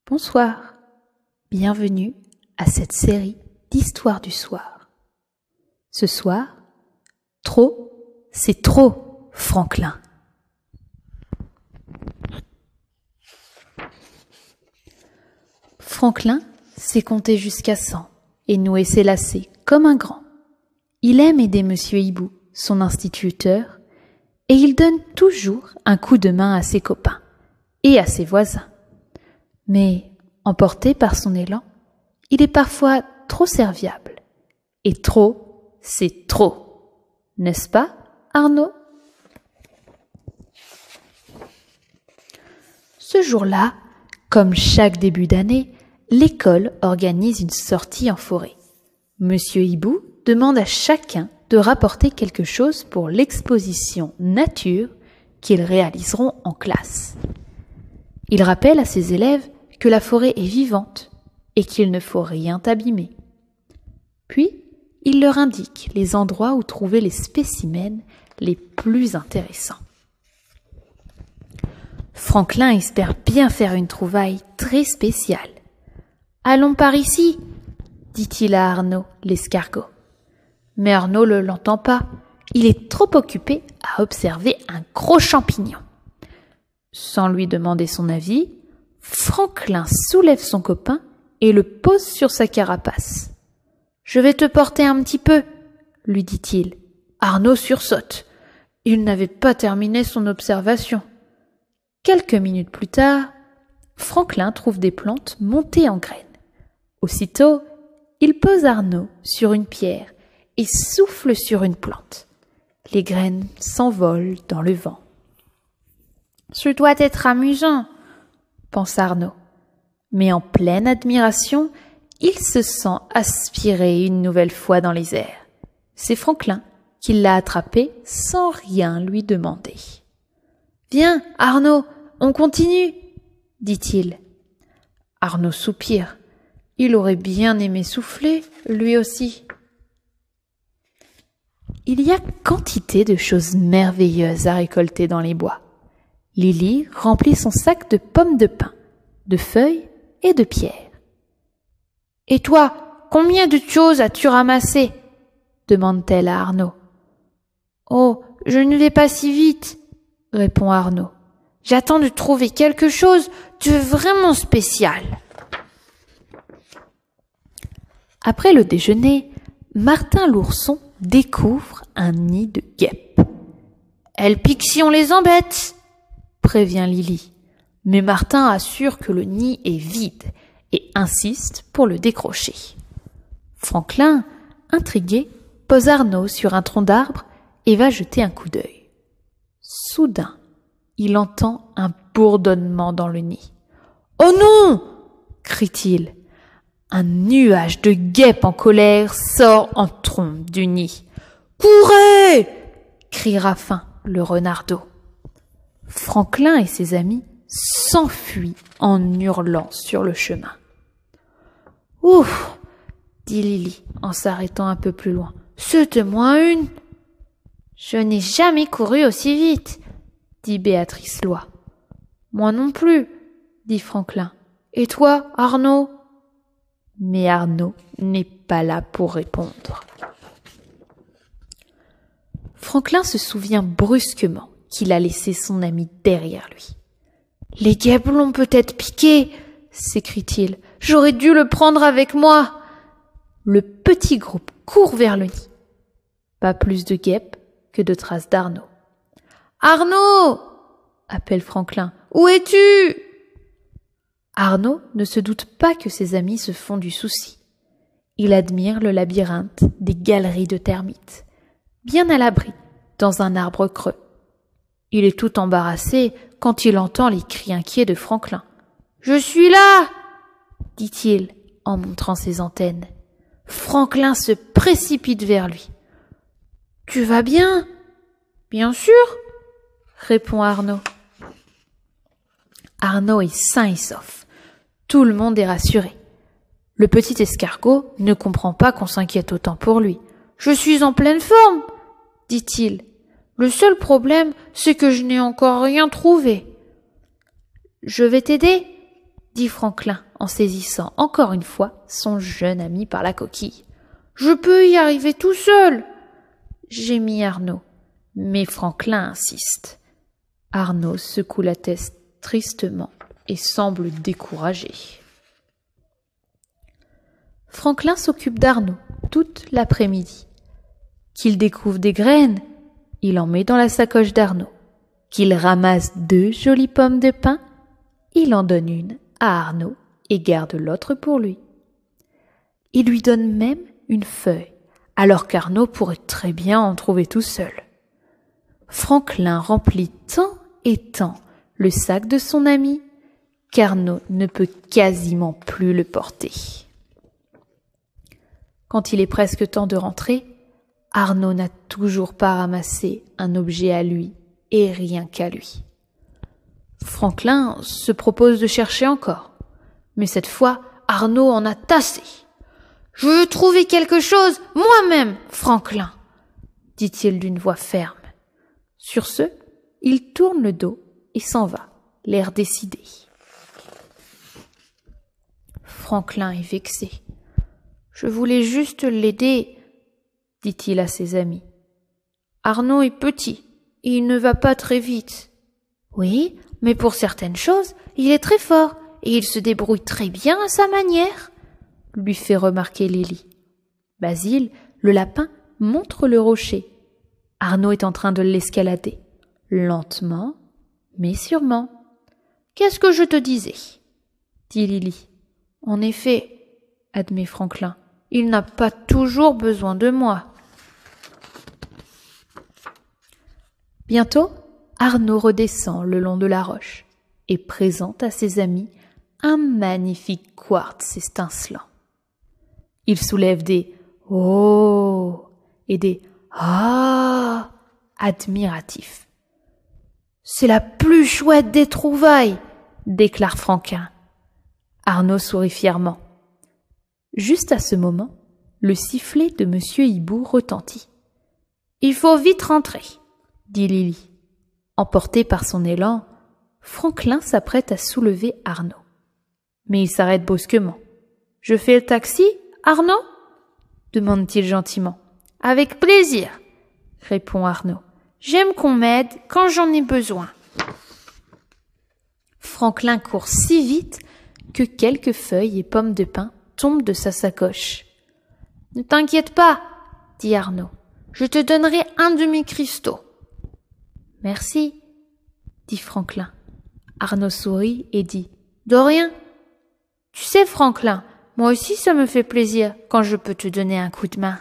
Bonsoir, bienvenue à cette série d'histoires du soir. Ce soir, trop, c'est trop, Franklin. Franklin sait compter jusqu'à 100 et nouer ses lacets comme un grand. Il aime aider Monsieur Hibou, son instituteur, et il donne toujours un coup de main à ses copains et à ses voisins. Mais, emporté par son élan, il est parfois trop serviable. Et trop, c'est trop. N'est-ce pas, Arnaud? Ce jour-là, comme chaque début d'année, l'école organise une sortie en forêt. Monsieur Hibou demande à chacun de rapporter quelque chose pour l'exposition nature qu'ils réaliseront en classe. Il rappelle à ses élèves que la forêt est vivante et qu'il ne faut rien abîmer. Puis, il leur indique les endroits où trouver les spécimens les plus intéressants. Franklin espère bien faire une trouvaille très spéciale. « Allons par ici !» dit-il à Arnaud, l'escargot. Mais Arnaud ne l'entend pas. Il est trop occupé à observer un gros champignon. Sans lui demander son avis, Franklin soulève son copain et le pose sur sa carapace. « Je vais te porter un petit peu, » lui dit-il. Arnaud sursaute. Il n'avait pas terminé son observation. Quelques minutes plus tard, Franklin trouve des plantes montées en graines. Aussitôt, il pose Arnaud sur une pierre et souffle sur une plante. Les graines s'envolent dans le vent. « Ce doit être amusant !» pense Arnaud. Mais en pleine admiration, il se sent aspirer une nouvelle fois dans les airs. C'est Franklin qui l'a attrapé sans rien lui demander. « Viens, Arnaud, on continue !» dit-il. Arnaud soupire. Il aurait bien aimé souffler, lui aussi. Il y a quantité de choses merveilleuses à récolter dans les bois. Lily remplit son sac de pommes de pin, de feuilles et de pierres. « Et toi, combien de choses as-tu ramassé ?» demande-t-elle à Arnaud. « Oh, je ne vais pas si vite, » répond Arnaud. « J'attends de trouver quelque chose de vraiment spécial. » Après le déjeuner, Martin l'ourson découvre un nid de guêpes. « Elles piquent si on les embête !» prévient Lily. Mais Martin assure que le nid est vide et insiste pour le décrocher. Franklin, intrigué, pose Arnaud sur un tronc d'arbre et va jeter un coup d'œil. Soudain, il entend un bourdonnement dans le nid. « Oh non !» crie-t-il. Un nuage de guêpes en colère sort en trombe du nid. « Courez !» crie Raffin, le renardeau. Franklin et ses amis s'enfuient en hurlant sur le chemin. « Ouf !» dit Lily en s'arrêtant un peu plus loin. « C'était moins une !»« Je n'ai jamais couru aussi vite !» dit Béatrice Loi. « Moi non plus !» dit Franklin. « Et toi, Arnaud ?» Mais Arnaud n'est pas là pour répondre. Franklin se souvient brusquement qu'il a laissé son ami derrière lui. « Les guêpes l'ont peut-être piqué !» s'écrie-t-il. « J'aurais dû le prendre avec moi !» Le petit groupe court vers le nid. Pas plus de guêpes que de traces d'Arnaud. « Arnaud !» appelle Franklin. « Où es-tu ?» Arnaud ne se doute pas que ses amis se font du souci. Il admire le labyrinthe des galeries de termites, bien à l'abri, dans un arbre creux. Il est tout embarrassé quand il entend les cris inquiets de Franklin. « Je suis là !» dit-il en montrant ses antennes. Franklin se précipite vers lui. « Tu vas bien ?»« Bien sûr !» répond Arnaud. Arnaud est sain et sauf. Tout le monde est rassuré. Le petit escargot ne comprend pas qu'on s'inquiète autant pour lui. « Je suis en pleine forme !» dit-il. « Le seul problème, c'est que je n'ai encore rien trouvé. »« Je vais t'aider » dit Franklin en saisissant encore une fois son jeune ami par la coquille. Je peux y arriver tout seul, gémit Arnaud, mais Franklin insiste. Arnaud secoue la tête tristement et semble découragé. Franklin s'occupe d'Arnaud toute l'après-midi. Qu'il découvre des graines, il en met dans la sacoche d'Arnaud. Qu'il ramasse 2 jolies pommes de pin, il en donne une à Arnaud et garde l'autre pour lui. Il lui donne même une feuille, alors qu'Arnaud pourrait très bien en trouver tout seul. Franklin remplit tant et tant le sac de son ami qu'Arnaud ne peut quasiment plus le porter. Quand il est presque temps de rentrer, Arnaud n'a toujours pas ramassé un objet à lui et rien qu'à lui. Franklin se propose de chercher encore, mais cette fois, Arnaud en a tassé. « Je veux trouver quelque chose moi-même, Franklin !» dit-il d'une voix ferme. Sur ce, il tourne le dos et s'en va, l'air décidé. Franklin est vexé. « Je voulais juste l'aider, » dit-il à ses amis. « Arnaud est petit, et il ne va pas très vite. »« Oui, mais pour certaines choses, il est très fort, et il se débrouille très bien à sa manière, » lui fait remarquer Lily. Basile, le lapin, montre le rocher. Arnaud est en train de l'escalader, lentement, mais sûrement. « Qu'est-ce que je te disais ?» dit Lily. « En effet, » admet Franklin, « il n'a pas toujours besoin de moi. » Bientôt, Arnaud redescend le long de la roche et présente à ses amis un magnifique quartz étincelant. Il soulève des « Oh » et des « Ah » admiratifs. « C'est la plus chouette des trouvailles !» déclare Franklin. Arnaud sourit fièrement. Juste à ce moment, le sifflet de Monsieur Hibou retentit. « Il faut vite rentrer !» dit Lily. Emporté par son élan, Franklin s'apprête à soulever Arnaud. Mais il s'arrête brusquement. « Je fais le taxi, Arnaud ?» demande-t-il gentiment. « Avec plaisir, » répond Arnaud. « J'aime qu'on m'aide quand j'en ai besoin. » Franklin court si vite que quelques feuilles et pommes de pin tombent de sa sacoche. « Ne t'inquiète pas, » dit Arnaud. « Je te donnerai un de mes cristaux. » « Merci, » dit Franklin. Arnaud sourit et dit « De rien. Tu sais, Franklin, moi aussi ça me fait plaisir quand je peux te donner un coup de main. »